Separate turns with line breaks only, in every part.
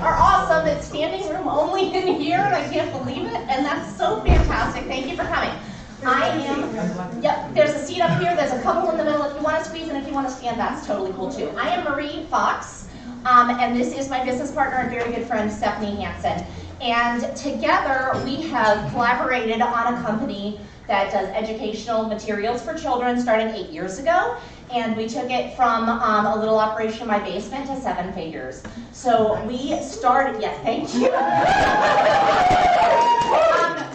are awesome. It's standing room only in here, and I can't believe it. And that's so fantastic. Thank you for coming. Yep, there's a seat up here. There's a couple in the middle if you want to squeeze, and if you want to stand, that's totally cool too. I am Marie Fox, and this is my business partner and very good friend, Stephanie Hansen. And together, we have collaborated on a company that does educational materials for children starting 8 years ago. And we took it from a little operation in my basement to 7 figures. So we started, yes, thank you.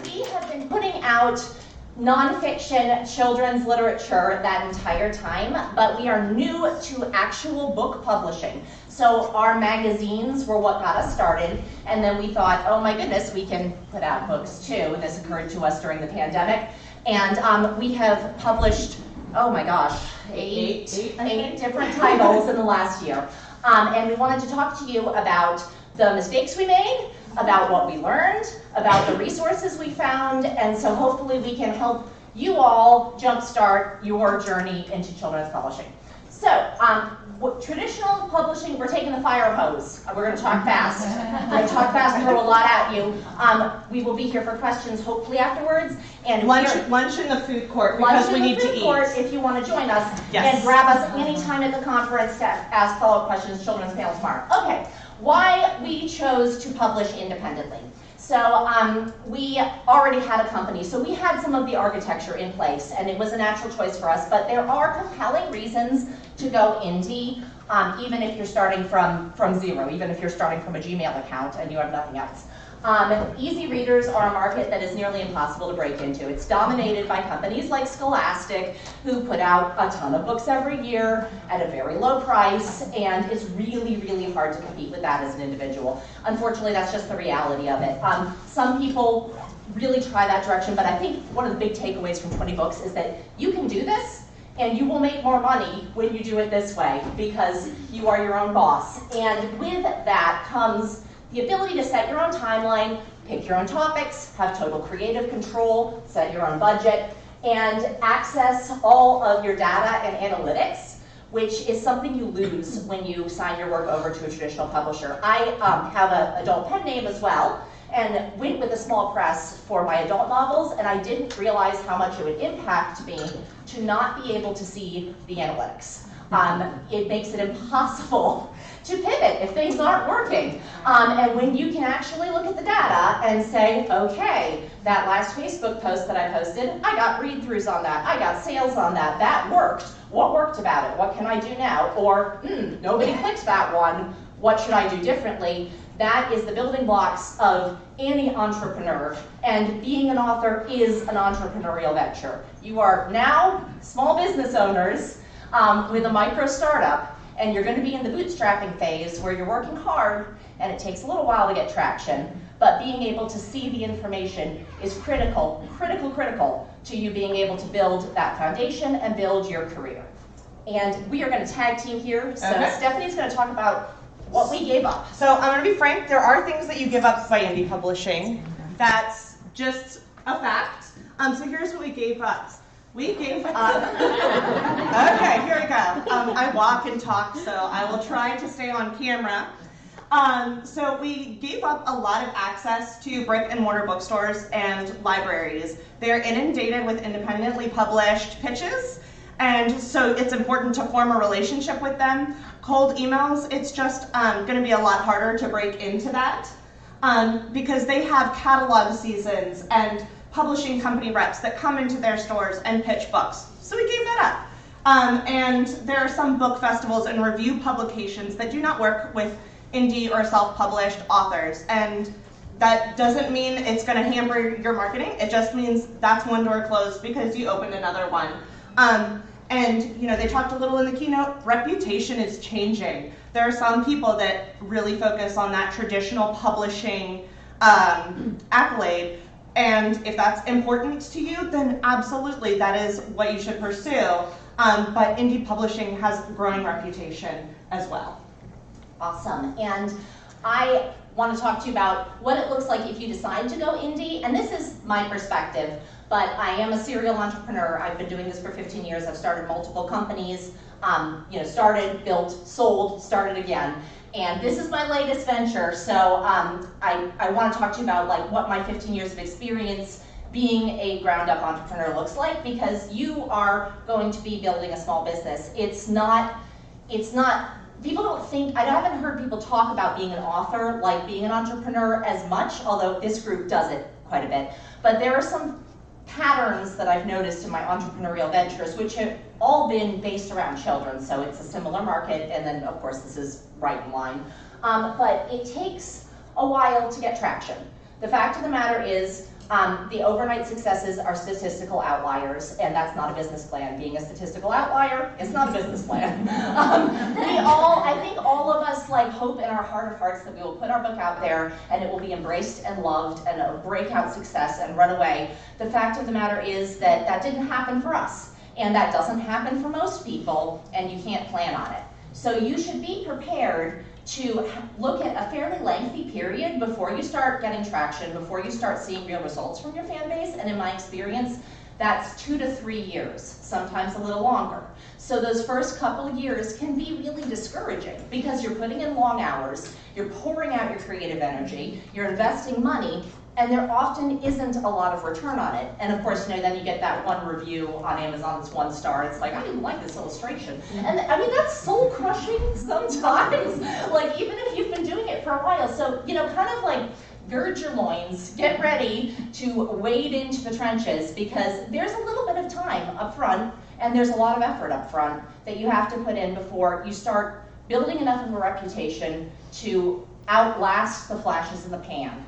We have been putting out nonfiction children's literature that entire time, but we are new to actual book publishing. So our magazines were what got us started, and then we thought, oh my goodness, we can put out books too. And this occurred to us during the pandemic. And we have published, oh my gosh, eight different titles in the last year. And we wanted to talk to you about the mistakes we made, about what we learned, about the resources we found, and so hopefully we can help you all jumpstart your journey into children's publishing. So, traditional publishing, we're taking the fire hose. We're going to talk fast. I talk fast and throw a lot at you. We will be here for questions hopefully afterwards. And
lunch in the food court because we need to eat. Lunch in the food court
if you want to join us.
Yes.
And grab us anytime at the conference to ask follow-up questions, children's panel tomorrow. Okay, why we chose to publish independently. So we already had a company, so we had some of the architecture in place, and it was a natural choice for us, but there are compelling reasons to go indie, even if you're starting from zero, even if you're starting from a Gmail account and you have nothing else. Easy readers are a market that is nearly impossible to break into. It's dominated by companies like Scholastic, who put out a ton of books every year at a very low price, and it's really, really hard to compete with that as an individual. Unfortunately, that's just the reality of it. Some people really try that direction, but I think one of the big takeaways from 20Books is that you can do this, and you will make more money when you do it this way, because you are your own boss. And with that comes the ability to set your own timeline, pick your own topics, have total creative control, set your own budget, and access all of your data and analytics, which is something you lose when you sign your work over to a traditional publisher. I have an adult pen name as well, and went with a small press for my adult novels, and I didn't realize how much it would impact me to not be able to see the analytics. It makes it impossible to pivot if things aren't working. And when you can actually look at the data and say, okay, that last Facebook post that I posted, I got read-throughs on that, I got sales on that, that worked. What worked about it? What can I do now? Or, nobody clicked that one, what should I do differently? That is the building blocks of any entrepreneur, and being an author is an entrepreneurial venture. You are now small business owners with a micro startup, and you're going to be in the bootstrapping phase where you're working hard and it takes a little while to get traction, but being able to see the information is critical to you being able to build that foundation and build your career. And we are going to tag team here, so okay. Stephanie's going to talk about what we gave up.
So I'm going to be frank, there are things that you give up by indie publishing. That's just a fact. So here's what we gave up. We gave up, okay, here we go. I walk and talk, so I will try to stay on camera. So we gave up a lot of access to brick and mortar bookstores and libraries. They're inundated with independently published pitches, and so it's important to form a relationship with them. Cold emails, it's just going to be a lot harder to break into that because they have catalog seasons and publishing company reps that come into their stores and pitch books. So we gave that up. And there are some book festivals and review publications that do not work with indie or self-published authors. And that doesn't mean it's going to hamper your marketing. It just means that's one door closed because you opened another one. And they talked a little in the keynote, reputation is changing. There are some people that really focus on that traditional publishing accolade. And if that's important to you, then absolutely that is what you should pursue. But indie publishing has a growing reputation as well.
Awesome. And I want to talk to you about what it looks like if you decide to go indie. And this is my perspective, but I am a serial entrepreneur. I've been doing this for 15 years. I've started multiple companies. started, built, sold, started again. And this is my latest venture, so I want to talk to you about like what my 15 years of experience being a ground-up entrepreneur looks like, because you are going to be building a small business. It's not, people don't think, I haven't heard people talk about being an author like being an entrepreneur as much, although this group does it quite a bit. But there are some patterns that I've noticed in my entrepreneurial ventures, which have all been based around children, so it's a similar market, and then of course this is right in line. But it takes a while to get traction. The fact of the matter is, the overnight successes are statistical outliers, and that's not a business plan. Being a statistical outlier is not a business plan. I think all of us like hope in our heart of hearts that we will put our book out there and it will be embraced and loved and a breakout success and run away. The fact of the matter is that that didn't happen for us, and that doesn't happen for most people, and you can't plan on it. So you should be prepared to look at a fairly lengthy period before you start getting traction, before you start seeing real results from your fan base, and in my experience, that's 2 to 3 years, sometimes a little longer. So those first couple of years can be really discouraging because you're putting in long hours, you're pouring out your creative energy, you're investing money, and there often isn't a lot of return on it. And of course, then you get that one review on Amazon that's 1 star. It's like, I didn't like this illustration. And I mean, that's soul crushing sometimes. Like, even if you've been doing it for a while. So, kind of like gird your loins, get ready to wade into the trenches, because there's a little bit of time up front, and there's a lot of effort up front that you have to put in before you start building enough of a reputation to outlast the flashes in the pan.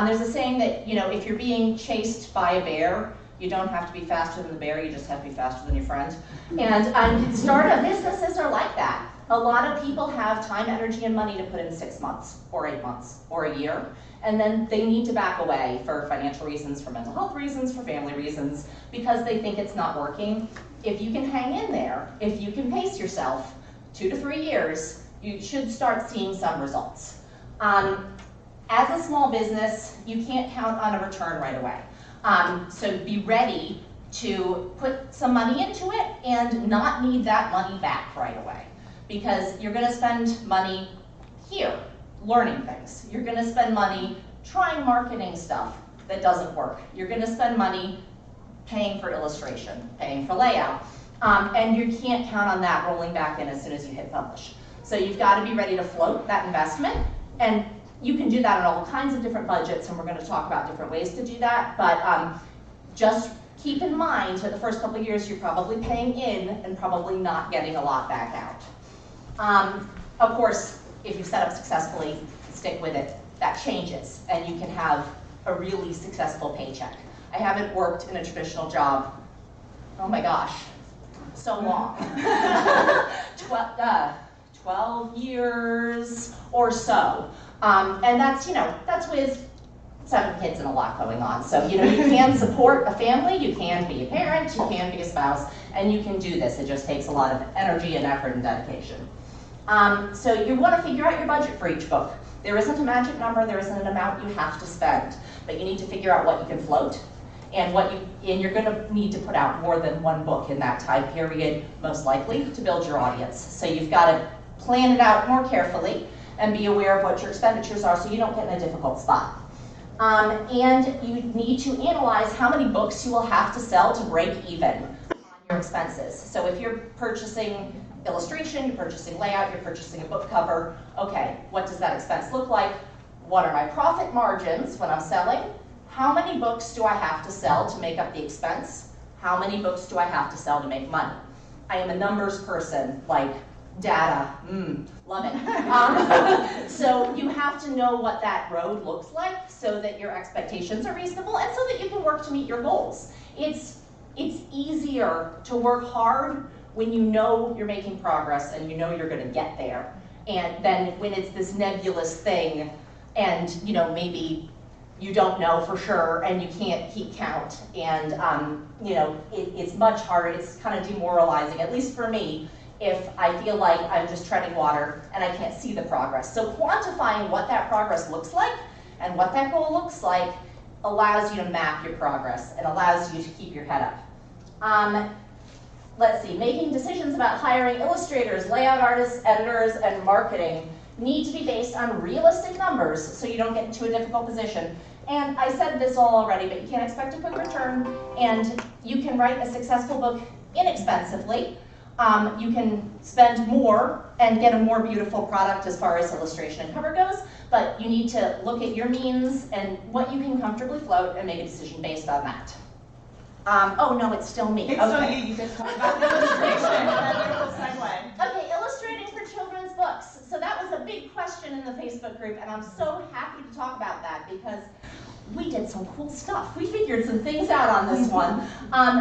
There's a saying that, if you're being chased by a bear, you don't have to be faster than the bear, you just have to be faster than your friend. And startup businesses are like that. A lot of people have time, energy, and money to put in 6 months, or 8 months, or a year, and then they need to back away for financial reasons, for mental health reasons, for family reasons, because they think it's not working. If you can hang in there, if you can pace yourself 2 to 3 years, you should start seeing some results. As a small business, you can't count on a return right away. So be ready to put some money into it and not need that money back right away. Because you're gonna spend money here, learning things. You're gonna spend money trying marketing stuff that doesn't work. You're gonna spend money paying for illustration, paying for layout. And you can't count on that rolling back in as soon as you hit publish. So you've gotta be ready to float that investment, and you can do that in all kinds of different budgets, and we're going to talk about different ways to do that, but just keep in mind that the first couple of years you're probably paying in and probably not getting a lot back out. Of course, if you set up successfully, stick with it, that changes, and you can have a really successful paycheck. I haven't worked in a traditional job, oh my gosh, so long. 12 years or so. And that's, that's with 7 kids and a lot going on. So, you can support a family, you can be a parent, you can be a spouse, and you can do this. It just takes a lot of energy and effort and dedication. So you want to figure out your budget for each book. There isn't a magic number, there isn't an amount you have to spend, but you need to figure out what you can float, and you're going to need to put out more than 1 book in that time period, most likely, to build your audience. So you've got to plan it out more carefully and be aware of what your expenditures are so you don't get in a difficult spot. And you need to analyze how many books you will have to sell to break even on your expenses. So if you're purchasing illustration, you're purchasing layout, you're purchasing a book cover, okay, what does that expense look like? What are my profit margins when I'm selling? How many books do I have to sell to make up the expense? How many books do I have to sell to make money? I am a numbers person, like data, love it. So you have to know what that road looks like so that your expectations are reasonable and so that you can work to meet your goals. It's easier to work hard when you know you're making progress and you know you're going to get there, and then when it's this nebulous thing and maybe you don't know for sure and you can't keep count, and it's much harder. It's kind of demoralizing, at least for me, if I feel like I'm just treading water and I can't see the progress. So quantifying what that progress looks like and what that goal looks like allows you to map your progress and allows you to keep your head up. let's see, making decisions about hiring illustrators, layout artists, editors, and marketing need to be based on realistic numbers so you don't get into a difficult position. And I said this all already, but you can't expect a quick return, and you can write a successful book inexpensively. You can spend more and get a more beautiful product as far as illustration and cover goes, but you need to look at your means and what you can comfortably float and make a decision based on that. Oh no, it's still me.
It's still you. You just talked about illustration. Wonderful segue.
Okay, illustrating for children's books. So that was a big question in the Facebook group, and I'm so happy to talk about that because we did some cool stuff. We figured some things out on this one.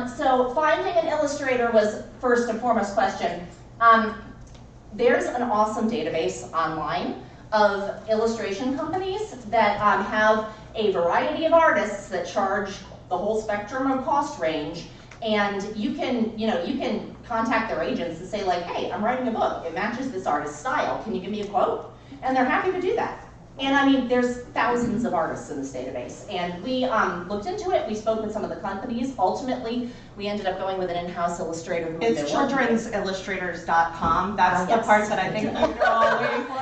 So finding an illustrator was first and foremost question. There's an awesome database online of illustration companies that have a variety of artists that charge the whole spectrum of cost range, and you can contact their agents and say like, hey, I'm writing a book, it matches this artist's style, can you give me a quote? And they're happy to do that. And I mean, there's thousands of artists in this database, and we looked into it, we spoke with some of the companies. Ultimately, we ended up going with an in-house illustrator.
It's childrensillustrators.com. That's the part that I think you're all waiting for.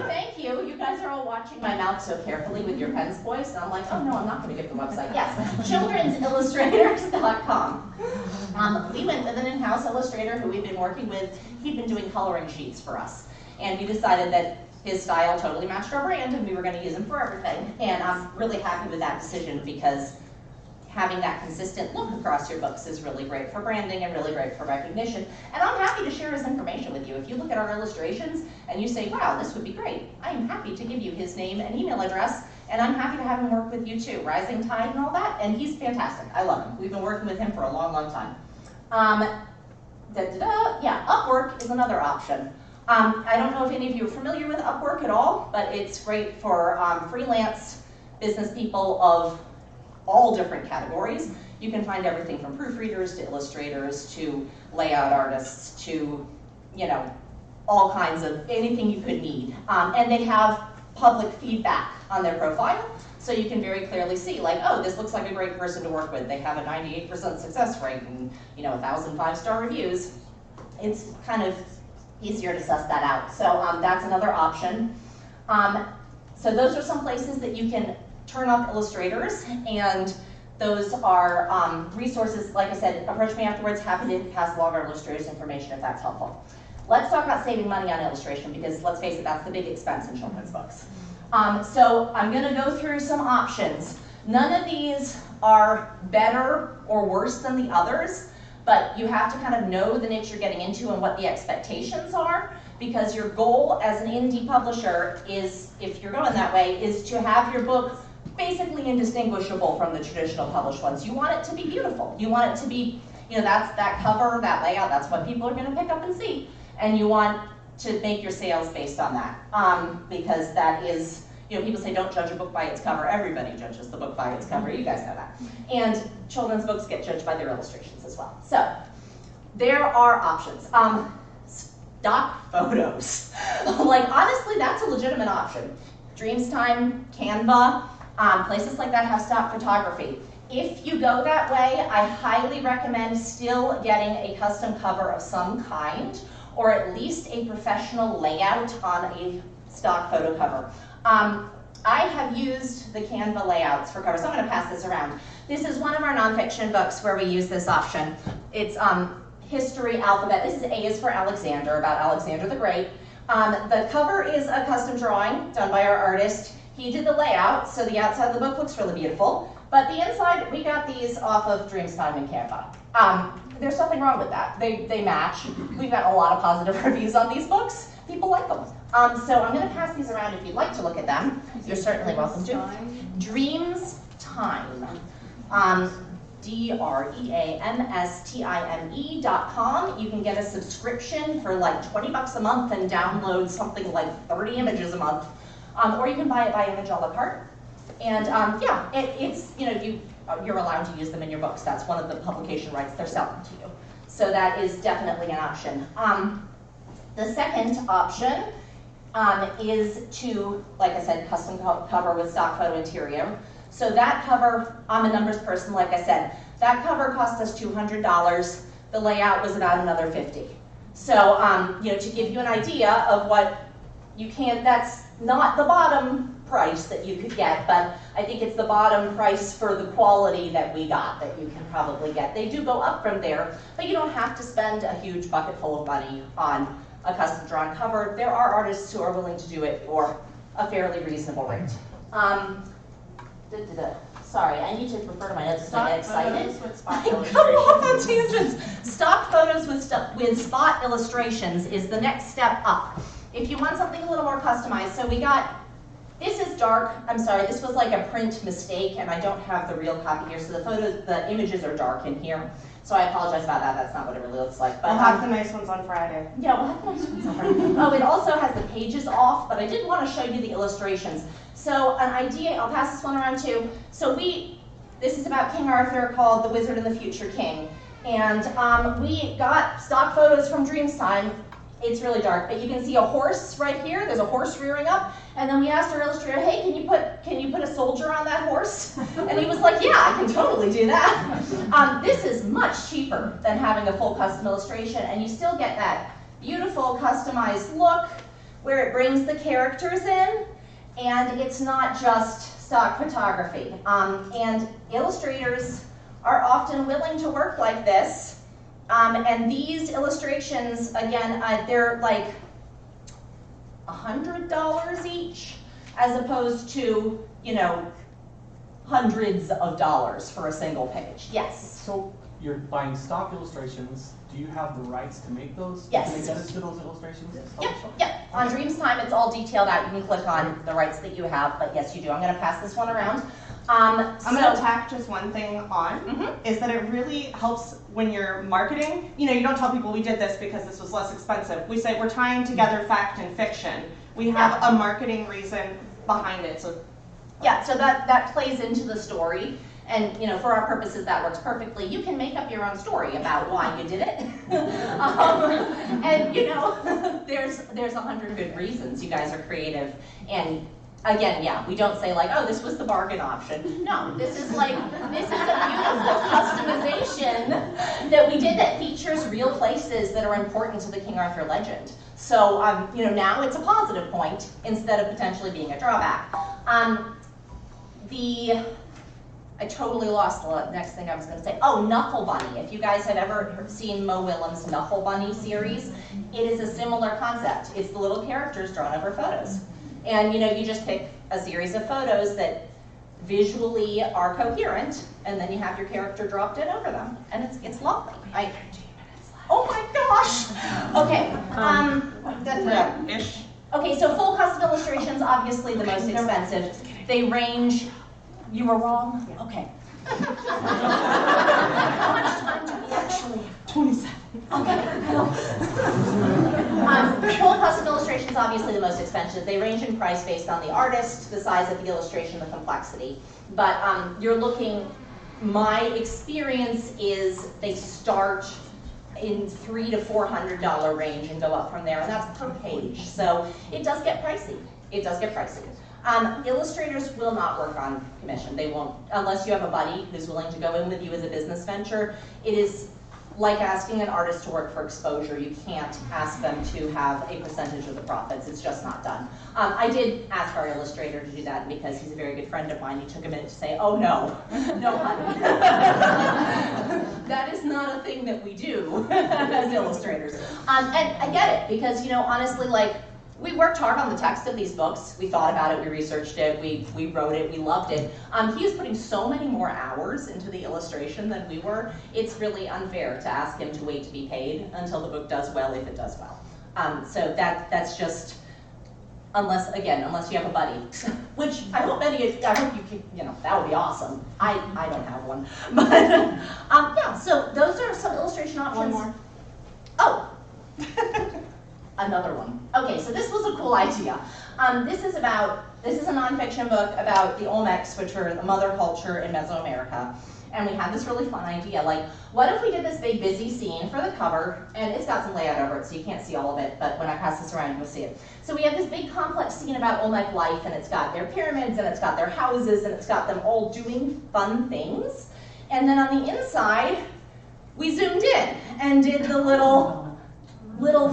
Thank you. You guys are all watching my mouth so carefully with your pens, boys, and I'm like, oh no, I'm not going to give the website. Yes, childrensillustrators.com. We went with an in-house illustrator who we've been working with. He'd been doing coloring sheets for us, and we decided that his style totally matched our brand and we were going to use him for everything. And I'm really happy with that decision because having that consistent look across your books is really great for branding and really great for recognition. And I'm happy to share his information with you. If you look at our illustrations and you say, wow, this would be great, I am happy to give you his name and email address, and I'm happy to have him work with you too. Rising Tide and all that, and he's fantastic. I love him. We've been working with him for a long, long time. Yeah, Upwork is another option. I don't know if any of you are familiar with Upwork at all, but it's great for freelance business people of all different categories. You can find everything from proofreaders to illustrators to layout artists to, all kinds of anything you could need. And they have public feedback on their profile, so you can very clearly see, like, oh, this looks like a great person to work with. They have a 98% success rate and 1,000 5-star reviews. It's kind of easier to suss that out. So that's another option. So those are some places that you can turn up illustrators, and those are resources. Like I said, approach me afterwards, happy to pass along our illustrators information if that's helpful. Let's talk about saving money on illustration because let's face it, that's the big expense in children's books. So I'm gonna go through some options. None of these are better or worse than the others, but you have to kind of know the niche you're getting into and what the expectations are, because your goal as an indie publisher is, if you're going that way, is to have your book basically indistinguishable from the traditional published ones. You want it to be beautiful. You want it to be, that's that cover, that layout, that's what people are going to pick up and see. And you want to make your sales based on that, because that is, people say don't judge a book by its cover. Everybody judges the book by its cover. You guys know that. And children's books get judged by their illustrations as well. So there are options. Stock photos. Like, honestly, that's a legitimate option. Dreamstime, Canva, places like that have stock photography. If you go that way, I highly recommend still getting a custom cover of some kind, or at least a professional layout on a stock photo cover. I have used the Canva layouts for covers. So I'm going to pass this around. This is one of our nonfiction books where we use this option. It's History Alphabet. This is A is for Alexander, about Alexander the Great. The cover is a custom drawing done by our artist. He did the layout, so the outside of the book looks really beautiful. But the inside, we got these off of Dreamstime and Canva. There's nothing wrong with that. They match. We've got a lot of positive reviews on these books. People like them. So I'm going to pass these around if you'd like to look at them. You're certainly welcome to. Dreamstime. DREAMSTIME.com. You can get a subscription for like $20 a month and download something like 30 images a month. Or you can buy it by image a la carte. And yeah, it's, you're allowed to use them in your books. That's one of the publication rights they're selling to you. So that is definitely an option. The second option is to, like I said, custom cover with stock photo interior. So that cover, I'm a numbers person, like I said, that cover cost us $200. the layout was about another 50. So, you know, to give you an idea of what you can, that's not the bottom price that you could get, but I think it's the bottom price for the quality that we got that you can probably get. They do go up from there, but you don't have to spend a huge bucket full of money on a custom drawn cover. There are artists who are willing to do it for a fairly reasonable rate. Sorry, I need to refer to my notes because I get excited. I go off on tangents. Stock photos with spot illustrations is the next step up. If you want something a little more customized, so we got, this is dark. I'm sorry, this was like a print mistake, and I don't have the real copy here. So the images are dark in here. So I apologize about that. That's not what it really looks like. But
we'll have the nice ones on Friday.
Yeah, we'll have the nice ones on Friday. Oh, it also has the pages off, but I did want to show you the illustrations. So an idea, I'll pass this one around too. So this is about King Arthur, called The Wizard and the Future King. And we got stock photos from Dreamtime. It's really dark, but you can see a horse right here. There's a horse rearing up. And then we asked our illustrator, hey, can you put a soldier on that horse? And he was like, yeah, I can totally do that. This is much cheaper than having a full custom illustration, and you still get that beautiful customized look where it brings the characters in, and it's not just stock photography. And illustrators are often willing to work like this. And these illustrations, again, they're like $100 each, as opposed to, you know, hundreds of dollars for a single page. Yes?
So you're buying stock illustrations. Do you have the rights to make those?
Yes.
Can they get us to those illustrations?
Yep. On Dreamtime, it's all detailed out. You can click on the rights that you have, but yes, you do. I'm going to pass this one around.
I'm going to tack just one thing on, is that it really helps when you're marketing. You know, you don't tell people we did this because this was less expensive. We say we're tying together fact and fiction. We have a marketing reason behind it. So
yeah, so that plays into the story. And, you know, for our purposes, that works perfectly. You can make up your own story about why you did it. And, you know, there's 100 good reasons. You guys are creative. And again, yeah, we don't say like, oh, this was the bargain option. No, this is a beautiful customization that we did that features real places that are important to the King Arthur legend. So, you know, now it's a positive point instead of potentially being a drawback. I totally lost the next thing I was going to say. Oh, Knuckle Bunny. If you guys have ever seen Mo Willems' Knuckle Bunny series, it is a similar concept. It's the little characters drawn over photos. And, you know, you just pick a series of photos that visually are coherent, and then you have your character dropped in over them. And it's lovely. Oh my gosh! Okay,
ish.
Okay, so full custom illustrations, obviously the most expensive. They range. You were wrong? Yeah. Okay. How much time do we actually have?
27.
Okay. Full custom illustrations, obviously the most expensive. They range in price based on the artist, the size of the illustration, the complexity. But you're looking, my experience is they start in $300 to $400 range and go up from there, and that's per page. So it does get pricey. It does get pricey. Illustrators will not work on commission. They won't, unless you have a buddy who's willing to go in with you as a business venture. It is like asking an artist to work for exposure. You can't ask them to have a percentage of the profits. It's just not done. I did ask our illustrator to do that because he's a very good friend of mine. He took a minute to say, oh no, no honey. That is not a thing that we do as illustrators. And I get it because, you know, honestly, like, we worked hard on the text of these books. We thought about it, we researched it, we wrote it, we loved it. He is putting so many more hours into the illustration than we were. It's really unfair to ask him to wait to be paid until the book does well, if it does well. So that's just, unless you have a buddy, which I hope you can, you know, that would be awesome. I don't have one. But yeah, so those are some illustration options.
One more.
Oh. Another one. Okay, so this was a cool idea. This is a nonfiction book about the Olmecs, which are the mother culture in Mesoamerica. And we had this really fun idea, like, what if we did this big busy scene for the cover, and it's got some layout over it, so you can't see all of it, but when I pass this around, you'll see it. So we have this big complex scene about Olmec life, and it's got their pyramids, and it's got their houses, and it's got them all doing fun things. And then on the inside, we zoomed in and did the little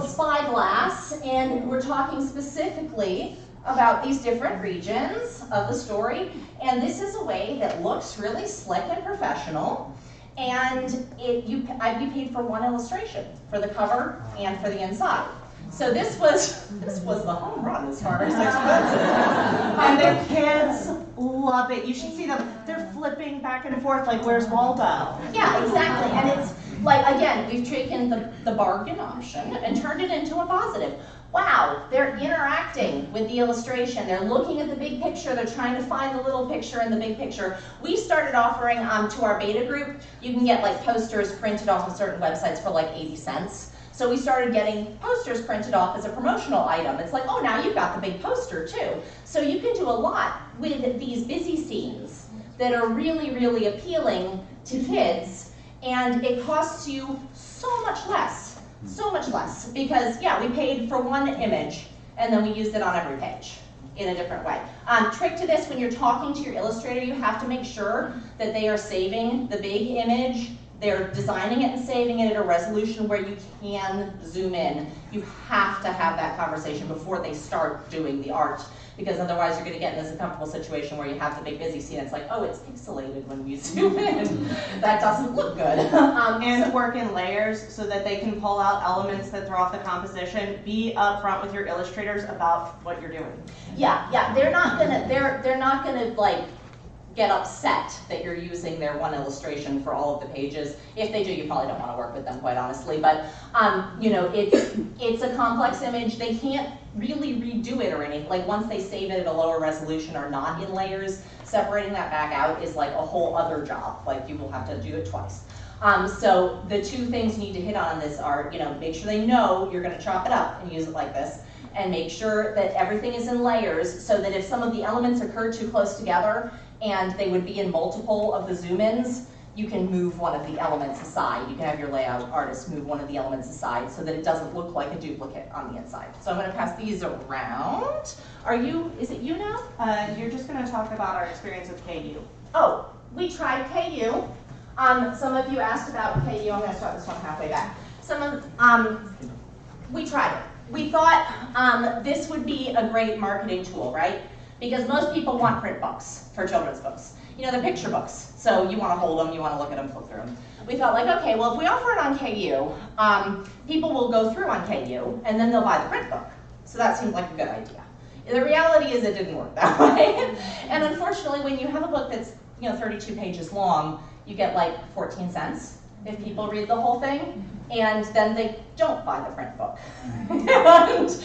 spyglass, and we're talking specifically about these different regions of the story. And this is a way that looks really slick and professional. And I'd be paid for one illustration, for the cover and for the inside. So this was the home run as far as expenses.
And the kids love it. You should see them. They're flipping back and forth like, where's Waldo?
Yeah, exactly. And it's like, again, we've taken the bargain option and turned it into a positive. Wow, they're interacting with the illustration. They're looking at the big picture. They're trying to find the little picture in the big picture. We started offering to our beta group, you can get like posters printed off of certain websites for like 80 cents. So we started getting posters printed off as a promotional item. It's like, oh, now you've got the big poster too. So you can do a lot with these busy scenes that are really, really appealing to kids, and it costs you so much less. So much less, because yeah, we paid for one image and then we used it on every page in a different way. Trick to this, when you're talking to your illustrator, you have to make sure that they are saving the big image, they're designing it and saving it at a resolution where you can zoom in. You have to have that conversation before they start doing the art, because otherwise you're going to get in this uncomfortable situation where you have the big busy scene. It's like, oh, it's pixelated when you zoom in. That doesn't look good.
And work in layers so that they can pull out elements that throw off the composition. Be upfront with your illustrators about what you're doing.
Yeah, they're not gonna like get upset that you're using their one illustration for all of the pages. If they do, you probably don't want to work with them, quite honestly. But you know, it's a complex image. They can't really redo it or anything. Like once they save it at a lower resolution or not in layers, separating that back out is like a whole other job. Like you will have to do it twice. So the two things you need to hit on this are, you know, make sure they know you're going to chop it up and use it like this, and make sure that everything is in layers so that if some of the elements occur too close together and they would be in multiple of the zoom-ins, you can move one of the elements aside. You can have your layout artist move one of the elements aside so that it doesn't look like a duplicate on the inside. So I'm going to pass these around. Is it you now?
You're just going to talk about our experience with KU.
Oh, we tried KU. Some of you asked about KU. I'm going to start this one halfway back. We tried it. We thought this would be a great marketing tool, right? Because most people want print books for children's books. You know, they're picture books, so you want to hold them, you want to look at them, flip through them. We thought like, okay, well if we offer it on KU, people will go through on KU and then they'll buy the print book. So that seemed like a good idea. The reality is it didn't work that way. And unfortunately, when you have a book that's 32 pages long, you get like 14 cents if people read the whole thing, and then they don't buy the print book. And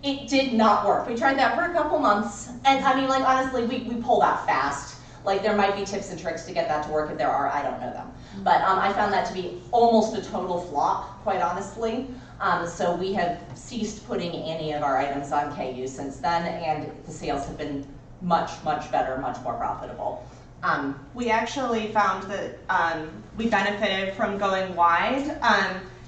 it did not work. We tried that for a couple months, and I mean, like honestly, we pulled out fast. Like there might be tips and tricks to get that to work. If there are, I don't know them. But I found that to be almost a total flop, quite honestly. So we have ceased putting any of our items on KU since then, and the sales have been much, much better, much more profitable.
We actually found that we benefited from going wide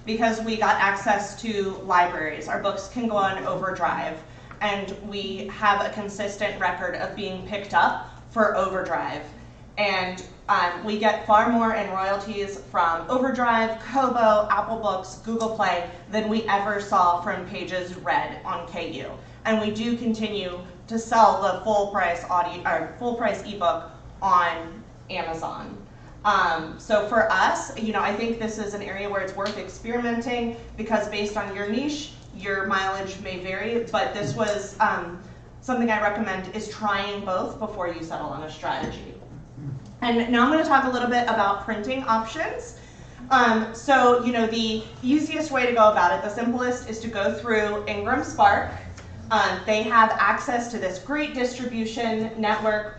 because we got access to libraries. Our books can go on Overdrive, and we have a consistent record of being picked up for Overdrive. And we get far more in royalties from Overdrive, Kobo, Apple Books, Google Play than we ever saw from pages read on KU. And we do continue to sell the full price ebook on Amazon. So for us, I think this is an area where it's worth experimenting, because based on your niche, your mileage may vary, but this was something I recommend is trying both before you settle on a strategy. And now I'm going to talk a little bit about printing options. So the easiest way to go about it, the simplest, is to go through Ingram Spark. They have access to this great distribution network.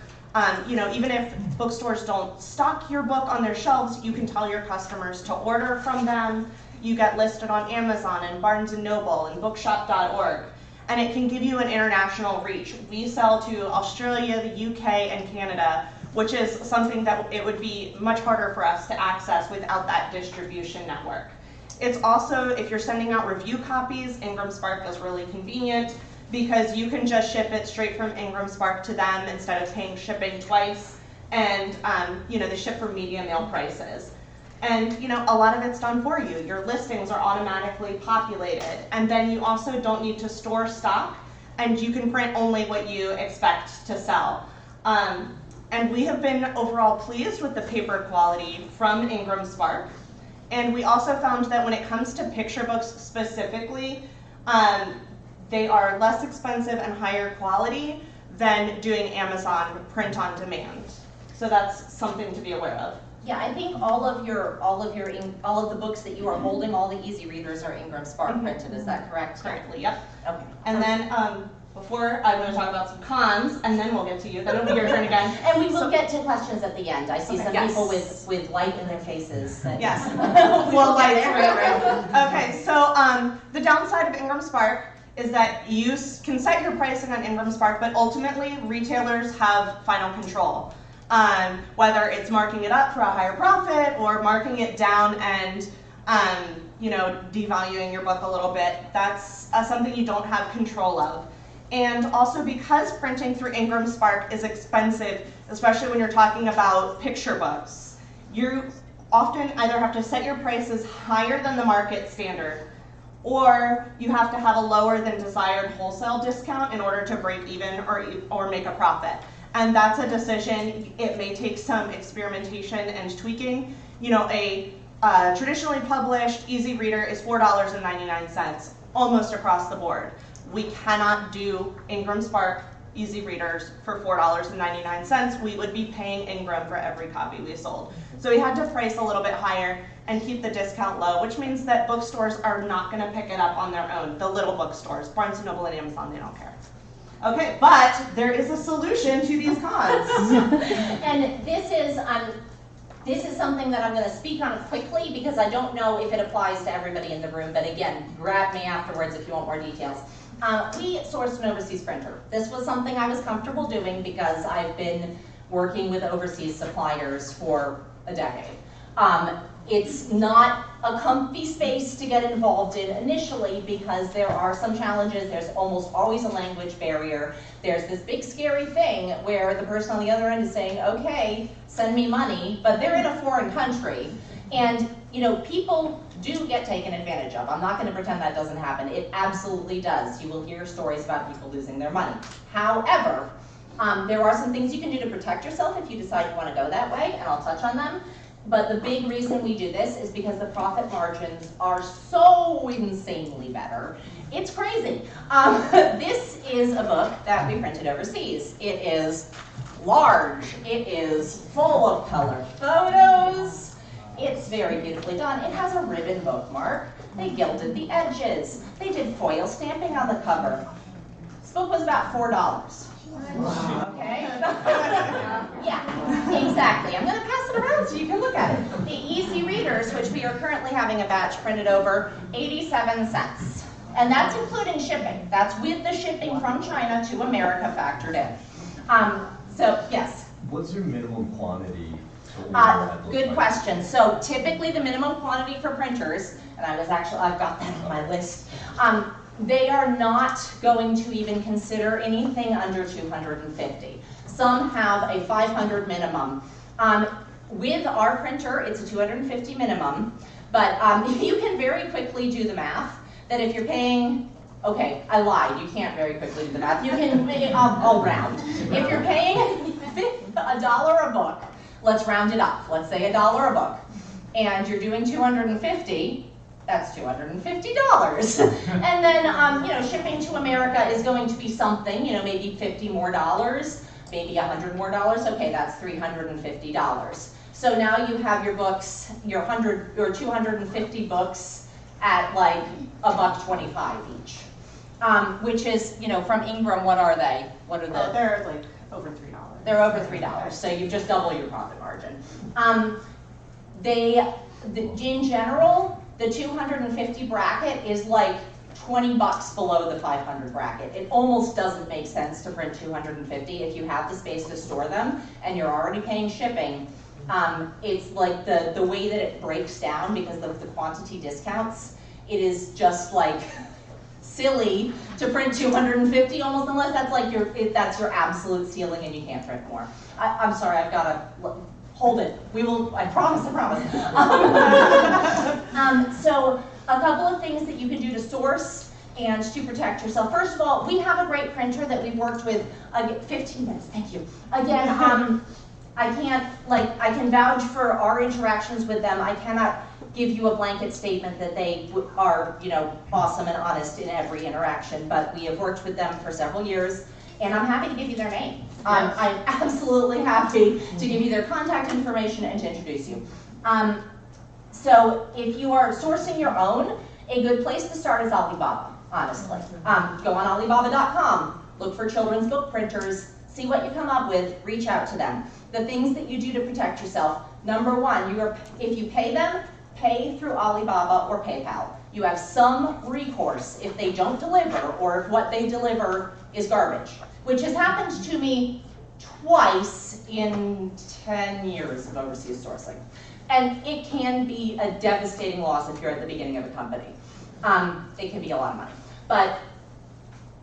Even if bookstores don't stock your book on their shelves, you can tell your customers to order from them. You get listed on Amazon and Barnes & Noble and bookshop.org. And it can give you an international reach. We sell to Australia, the UK, and Canada, which is something that it would be much harder for us to access without that distribution network. It's also, if you're sending out review copies, Ingram Spark is really convenient, because you can just ship it straight from Ingram Spark to them instead of paying shipping twice, and they ship for medium mail prices. And a lot of it's done for you. Your listings are automatically populated. And then you also don't need to store stock, and you can print only what you expect to sell. And we have been overall pleased with the paper quality from Ingram Spark. And we also found that when it comes to picture books specifically, they are less expensive and higher quality than doing Amazon print on demand. So that's something to be aware of.
Yeah, I think all of the books that you are holding, all the easy readers are Ingram Spark printed. Is that correct?
Currently, yep.
Okay.
And then before I'm going to talk about some cons, and then we'll get to you. Then it'll be your turn again.
And we will get to questions at the end. I see some
yes.
people with light in their faces.
Yes.
Well, light.
Okay, so the downside of Ingram Spark is that you can set your pricing on Ingram Spark, but ultimately retailers have final control. Whether it's marking it up for a higher profit or marking it down and devaluing your book a little bit, that's something you don't have control of. And also because printing through Ingram Spark is expensive, especially when you're talking about picture books, you often either have to set your prices higher than the market standard, or you have to have a lower than desired wholesale discount in order to break even or make a profit. And that's a decision. It may take some experimentation and tweaking. A traditionally published easy reader is $4.99 almost across the board. We cannot do Ingram Spark easy readers for $4.99. We would be paying Ingram for every copy we sold. So we had to price a little bit higher and keep the discount low, which means that bookstores are not going to pick it up on their own. The little bookstores, Barnes & Noble and Amazon, they don't care. Okay, but there is a solution to these cons.
And this is something that I'm going to speak on quickly because I don't know if it applies to everybody in the room, but again, grab me afterwards if you want more details. We sourced an overseas printer. This was something I was comfortable doing because I've been working with overseas suppliers for a decade. It's not a comfy space to get involved in initially because there are some challenges. There's almost always a language barrier. There's this big scary thing where the person on the other end is saying, okay, send me money, but they're in a foreign country. And people do get taken advantage of. I'm not going to pretend that doesn't happen. It absolutely does. You will hear stories about people losing their money. However, there are some things you can do to protect yourself if you decide you want to go that way, and I'll touch on them. But the big reason we do this is because the profit margins are so insanely better. It's crazy. This is a book that we printed overseas. It is large. It is full of color photos. It's very beautifully done. It has a ribbon bookmark. They gilded the edges. They did foil stamping on the cover. This book was about $4. Okay? Yeah, exactly. I'm going to pass it around so you can look at it. The easy readers, which we are currently having a batch printed over, 87 cents. And that's including shipping. That's with the shipping from China to America factored in. So, yes?
What's your minimum quantity?
Good question. So typically the minimum quantity for printers, and I've got that on my list, they are not going to even consider anything under 250. Some have a 500 minimum. With our printer, it's a 250 minimum, but you can very quickly do the math that if you're paying, okay, I lied, you can't very quickly do the math. You can, I'll round. If you're paying $1 a book, let's round it up. Let's say $1 a book, and you're doing 250. That's $250. And then, shipping to America is going to be something, maybe $50 more, maybe $100 more. Okay, that's $350. So now you have your books, your 250 books at like $1.25 each, which is, from Ingram. What are they? What are the?
They're like over $3.
They're over $3. So you just double your profit margin. In general, the 250 bracket is like $20 below the 500 bracket. It almost doesn't make sense to print 250 if you have the space to store them and you're already paying shipping. It's like the way that it breaks down because of the quantity discounts, it is just like silly to print 250 almost, unless that's like that's your absolute ceiling and you can't print more. I'm sorry, I've got to hold it. We will, I promise, I promise. So a couple of things that you can do to source and to protect yourself. First of all, we have a great printer that we've worked with, 15 minutes, thank you. Again, I can vouch for our interactions with them. I cannot give you a blanket statement that they are, awesome and honest in every interaction, but we have worked with them for several years, and I'm happy to give you their name. I'm absolutely happy to give you their contact information and to introduce you. So if you are sourcing your own, a good place to start is Alibaba, honestly. Go on Alibaba.com, look for children's book printers, see what you come up with, reach out to them. The things that you do to protect yourself. Number one, if you pay them, pay through Alibaba or PayPal. You have some recourse if they don't deliver or if what they deliver is garbage, which has happened to me twice in 10 years of overseas sourcing. And it can be a devastating loss if you're at the beginning of a company. It can be a lot of money. But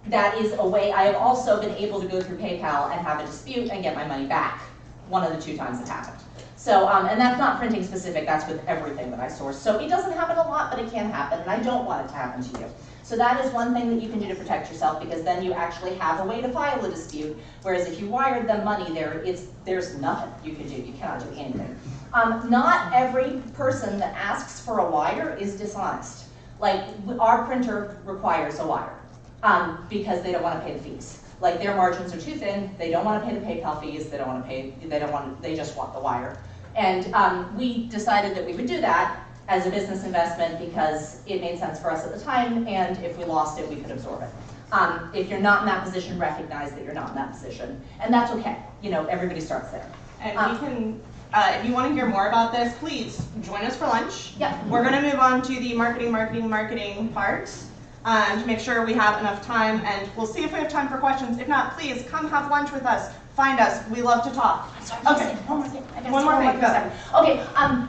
that is a way. I have also been able to go through PayPal and have a dispute and get my money back. One of the 2 times it happened. So, and that's not printing specific, that's with everything that I source. So it doesn't happen a lot, but it can happen, and I don't want it to happen to you. So that is one thing that you can do to protect yourself, because then you actually have a way to file a dispute, whereas if you wired them money, there's nothing you can do. You cannot do anything. Not every person that asks for a wire is dishonest. Like, our printer requires a wire because they don't want to pay the fees. Like, their margins are too thin, they don't want to pay the PayPal fees, they just want the wire. And we decided that we would do that as a business investment because it made sense for us at the time, and if we lost it, we could absorb it. If you're not in that position, recognize that you're not in that position. And that's okay. Everybody starts there.
And we can, if you want to hear more about this, please join us for lunch.
Yep.
We're going to move on to the marketing part. To make sure we have enough time, and we'll see if we have time for questions. If not, please come have lunch with us. Find us. We love to talk.
Okay. One more thing.
One more thing. Go.
Okay.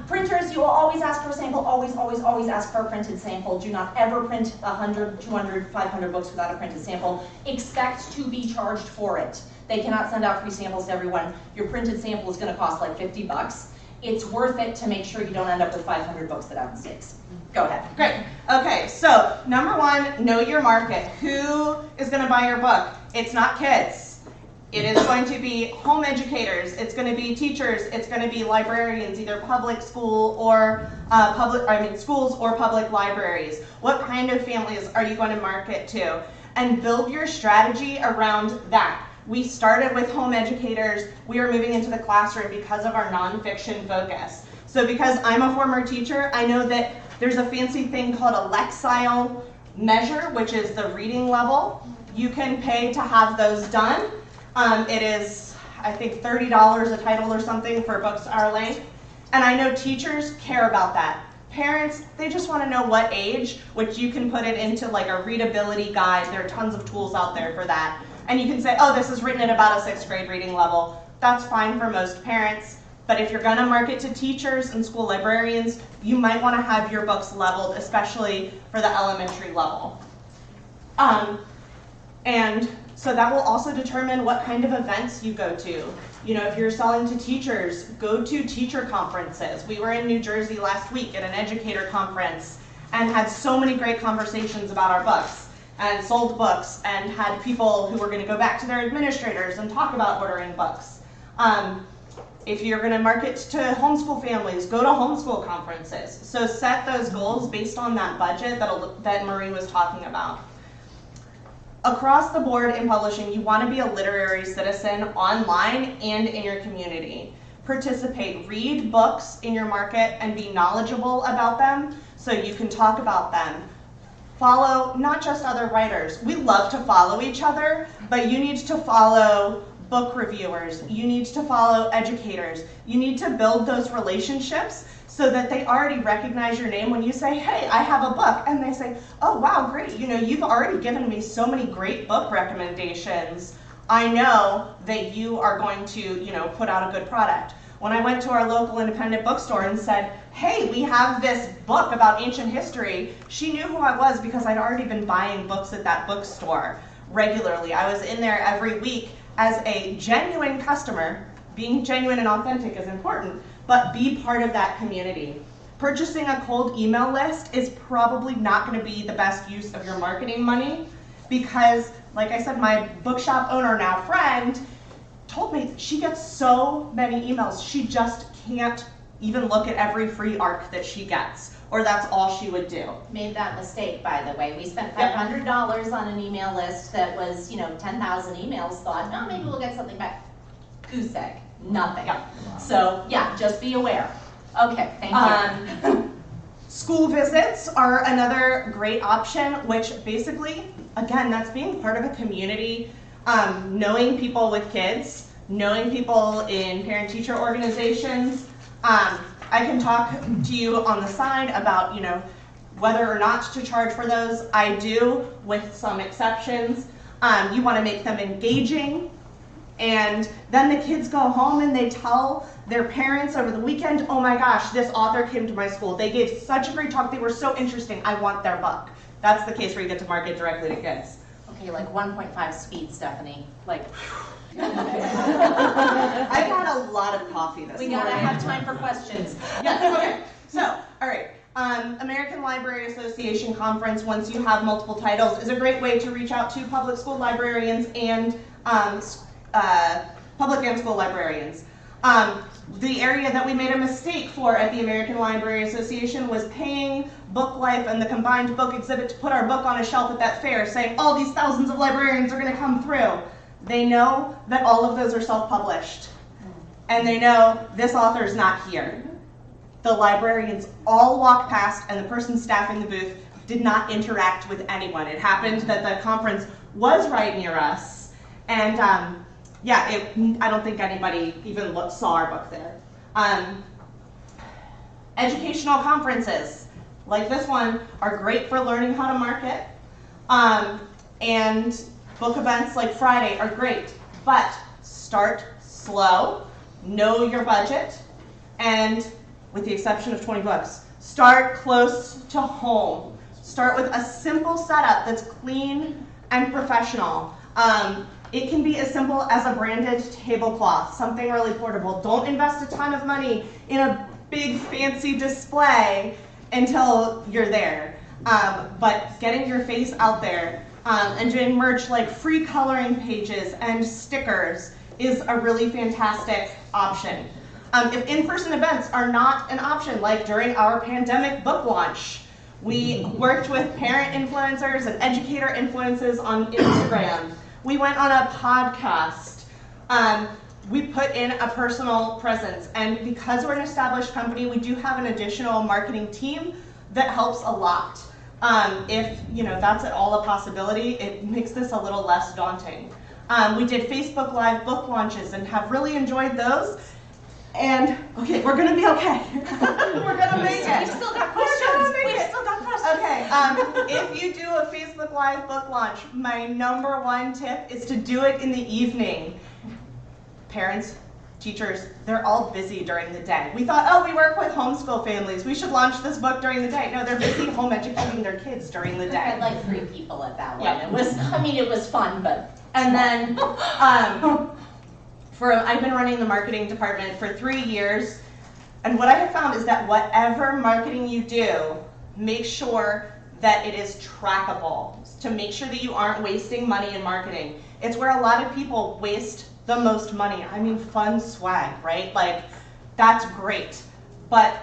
Printers, you will always ask for a sample. Always, always, always ask for a printed sample. Do not ever print 100, 200, 500 books without a printed sample. Expect to be charged for it. They cannot send out free samples to everyone. Your printed sample is going to cost like $50. It's worth it to make sure you don't end up with 500 books that have mistakes. Go ahead.
Great. Okay, so number one, know your market. Who is going to buy your book? It's not kids. It is going to be home educators. It's going to be teachers. It's going to be librarians, either public school or schools or public libraries. What kind of families are you going to market to? And build your strategy around that. We started with home educators. We are moving into the classroom because of our nonfiction focus. So because I'm a former teacher, I know that there's a fancy thing called a Lexile measure, which is the reading level. You can pay to have those done. It is, I think, $30 a title or something for books our length. And I know teachers care about that. Parents, they just want to know what age, which you can put it into like a readability guide. There are tons of tools out there for that. And you can say, oh, this is written at about a 6th grade reading level. That's fine for most parents. But if you're going to market to teachers and school librarians, you might want to have your books leveled, especially for the elementary level. And so that will also determine what kind of events you go to. If you're selling to teachers, go to teacher conferences. We were in New Jersey last week at an educator conference and had so many great conversations about our books and sold books and had people who were going to go back to their administrators and talk about ordering books. If you're going to market to homeschool families, go to homeschool conferences. So set those goals based on that budget that Marie was talking about. Across the board in publishing, you want to be a literary citizen online and in your community. Participate, read books in your market and be knowledgeable about them so you can talk about them. Follow not just other writers. We love to follow each other, but you need to follow book reviewers. You need to follow educators. You need to build those relationships so that they already recognize your name when you say, hey, I have a book. And they say, oh, wow, great. You've already given me so many great book recommendations. I know that you are going to, put out a good product. When I went to our local independent bookstore and said, hey, we have this book about ancient history, she knew who I was because I'd already been buying books at that bookstore regularly. I was in there every week as a genuine customer being genuine and authentic is important, but be part of that community. Purchasing a cold email list is probably not going to be the best use of your marketing money because, like I said, my bookshop owner, now friend, told me she gets so many emails, she just can't even look at every free ARC that she gets, or that's all she would do.
Made that mistake, by the way. We spent $500 on an email list that was, 10,000 emails, thought, no, maybe we'll get something back. Goose egg, nothing.
Yeah.
So, yeah, just be aware. Okay, thank you.
School visits are another great option, which basically, again, that's being part of a community, knowing people with kids, knowing people in parent-teacher organizations. I can talk to you on the side about, whether or not to charge for those. I do, with some exceptions. You want to make them engaging. And then the kids go home and they tell their parents over the weekend, oh my gosh, this author came to my school. They gave such a great talk. They were so interesting. I want their book. That's the case where you get to market directly to kids.
Okay, like 1.5 speed, Stephanie. Like,
I've had a lot of coffee this morning.
we gotta have time for questions.
Yes, okay. So, all right. American Library Association Conference, once you have multiple titles, is a great way to reach out to public school librarians and public and school librarians. The area that we made a mistake for at the American Library Association was paying Book Life and the combined book exhibit to put our book on a shelf at that fair, saying all these thousands of librarians are going to come through. They know that all of those are self-published, and they know this author is not here. The librarians all walked past, and the person staffing the booth did not interact with anyone. It happened that the conference was right near us, and I don't think anybody even saw our book there. Educational conferences, like this one, are great for learning how to market, and book events like Friday are great, but start slow, know your budget, and with the exception of 20Books, start close to home. Start with a simple setup that's clean and professional. It can be as simple as a branded tablecloth, something really portable. Don't invest a ton of money in a big fancy display until you're there. But getting your face out there and doing merch like free coloring pages and stickers is a really fantastic option. If in-person events are not an option, like during our pandemic book launch, we worked with parent influencers and educator influencers on Instagram. We went on a podcast. We put in a personal presence. And because we're an established company, we do have an additional marketing team that helps a lot. If that's at all a possibility, it makes this a little less daunting. We did Facebook Live book launches and have really enjoyed those. And, okay, we're going to be okay. We're going to make it.
We've still got questions. We've still got questions.
Okay, if you do a Facebook Live book launch, my number one tip is to do it in the evening. Parents, teachers, they're all busy during the day. We thought, oh, we work with homeschool families. We should launch this book during the day. No, they're busy home educating their kids during the day.
I had like 3 people at that one. It was fun, but.
And then, I've been running the marketing department for 3 years, and what I have found is that whatever marketing you do, make sure that it is trackable, to make sure that you aren't wasting money in marketing. It's where a lot of people waste the most money. I mean, fun swag, right? Like, that's great. But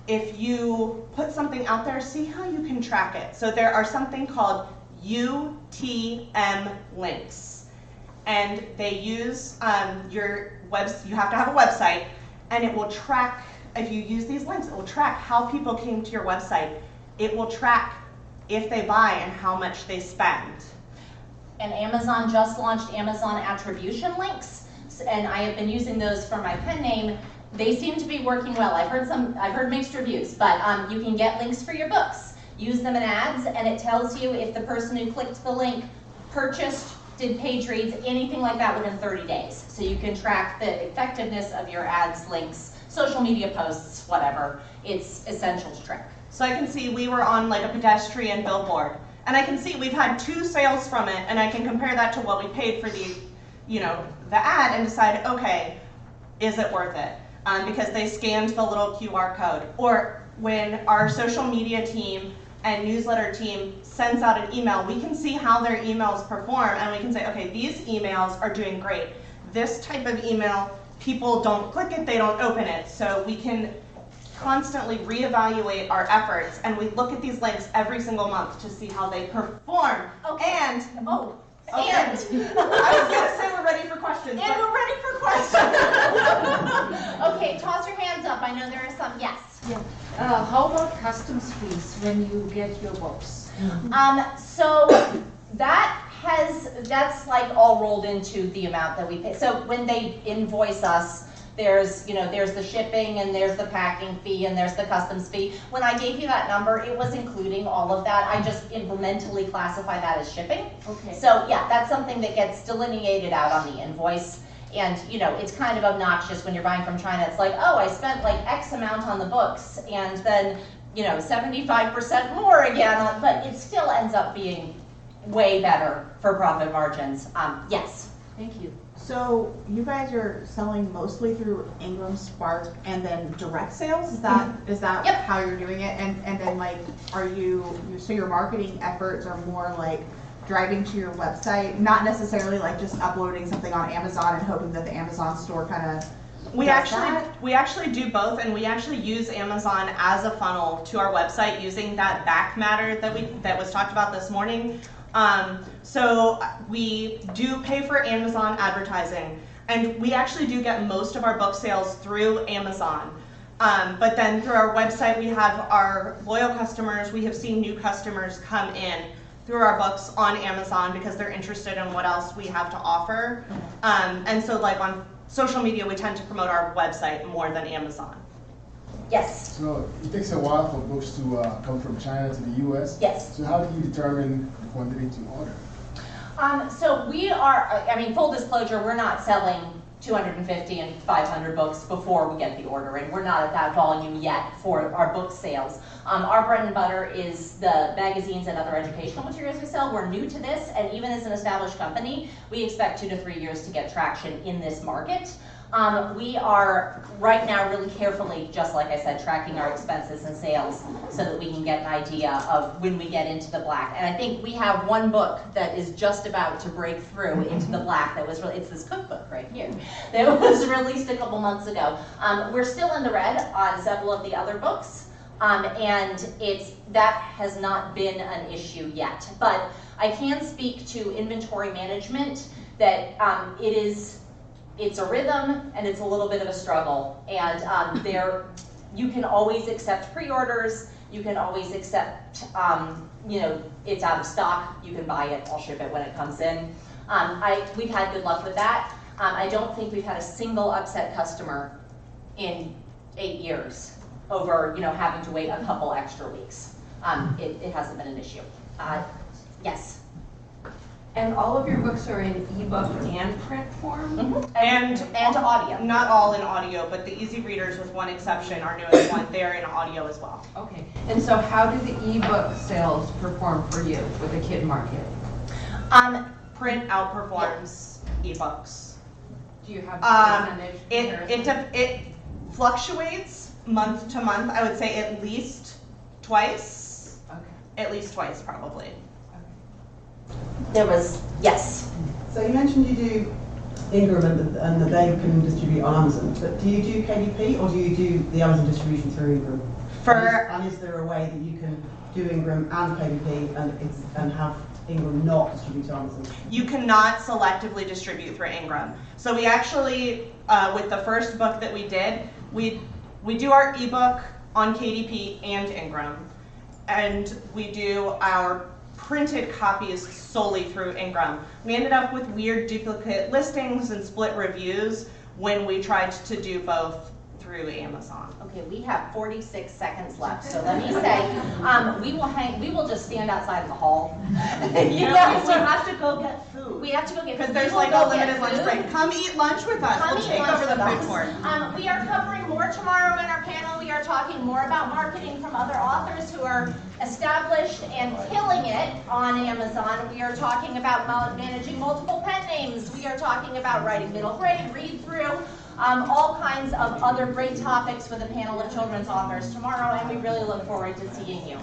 if you put something out there, see how you can track it. So there are something called UTM links. And they use your you have to have a website, and it will track, if you use these links, it will track how people came to your website. It will track if they buy and how much they spend.
And Amazon just launched Amazon attribution links, and I have been using those for my pen name. They seem to be working well. I've heard mixed reviews, but you can get links for your books. Use them in ads, and it tells you if the person who clicked the link purchased, did page reads, anything like that within 30 days. So you can track the effectiveness of your ads, links, social media posts, whatever. It's essential to track.
So I can see we were on like a pedestrian billboard, and I can see we've had 2 sales from it, and I can compare that to what we paid for the ad and decide, okay, is it worth it? Because they scanned the little QR code. Or when our social media team and newsletter team sends out an email, we can see how their emails perform, and we can say, okay, these emails are doing great. This type of email, people don't click it, they don't open it. So we can constantly reevaluate our efforts, and we look at these links every single month to see how they perform.
Okay.
And
And
I was gonna say we're ready for questions.
And we're ready for questions. Okay, toss your hands up. I know there are some. Yes.
Yeah. How about customs fees when you get your books?
So that's like all rolled into the amount that we pay. So when they invoice us, there's the shipping and there's the packing fee and there's the customs fee. When I gave you that number, it was including all of that. I just mentally classify that as shipping.
Okay.
So yeah, that's something that gets delineated out on the invoice. And it's kind of obnoxious when you're buying from China. It's like, oh, I spent like X amount on the books and then 75% more again, but it still ends up being way better for profit margins. Yes.
Thank you.
So you guys are selling mostly through Ingram, Spark, and then direct sales? Is that
Yep.
how you're doing it? And then like, so your marketing efforts are more like driving to your website, not necessarily like just uploading something on Amazon and hoping that the Amazon store kind of
We actually do both, and we actually use Amazon as a funnel to our website using that back matter that was talked about this morning. So we do pay for Amazon advertising, and we actually do get most of our book sales through Amazon. But then through our website, we have our loyal customers. We have seen new customers come in through our books on Amazon because they're interested in what else we have to offer. And so like on social media, we tend to promote our website more than Amazon.
Yes.
So it takes a while for books to come from China to the U.S.
Yes.
So how do you determine the quantity to order?
So we are, full disclosure, we're not selling 250 and 500 books before we get the order in. We're not at that volume yet for our book sales. Our bread and butter is the magazines and other educational materials we sell. We're new to this, and even as an established company, we expect 2 to 3 years to get traction in this market. We are right now really carefully, just like I said, tracking our expenses and sales so that we can get an idea of when we get into the black. And I think we have one book that is just about to break through into the black. It's this cookbook right here that was released a couple months ago. We're still in the red on several of the other books, and that has not been an issue yet. But I can speak to inventory management that it's a rhythm and it's a little bit of a struggle, and you can always accept pre-orders, you can always accept it's out of stock, you can buy it, I'll ship it when it comes in. We've had good luck with that. I don't think we've had a single upset customer in 8 years over having to wait a couple extra weeks. It hasn't been an issue. Yes.
And all of your books are in ebook and print form?
Mm-hmm.
And
audio.
Not all in audio, but the easy readers, with one exception, our newest one, they're in audio as well.
Okay. And so how do the ebook sales perform for you with the kid market?
Print outperforms ebooks.
Do you have a percentage comparison?
It fluctuates month to month. I would say at least twice.
Okay.
At least twice, probably.
Yes.
So you mentioned you do Ingram and that they can distribute on Amazon, but do you do KDP or do you do the Amazon distribution through Ingram? And is there a way that you can do Ingram and KDP and have Ingram not distribute to Amazon?
You cannot selectively distribute through Ingram. So we actually, with the first book that we did, we do our ebook on KDP and Ingram, and we do our printed copies solely through Ingram. We ended up with weird duplicate listings and split reviews when we tried to do both through Amazon.
Okay, we have 46 seconds left, so let me say, we will just stand outside in the hall.
We have to go get food.
We have to go get food.
Because there's
We
like
will
a
go
limited
get
lunch
food.
break. Come eat lunch with us.
Come
We'll
eat
take
lunch
over the
with
food
us.
court.
We are covering more tomorrow in our panel. We are talking more about marketing from other authors who are established and killing it on Amazon. We are talking about managing multiple pen names. We are talking about writing middle grade, read through. all kinds of other great topics with a panel of children's authors tomorrow, and we really look forward to seeing you.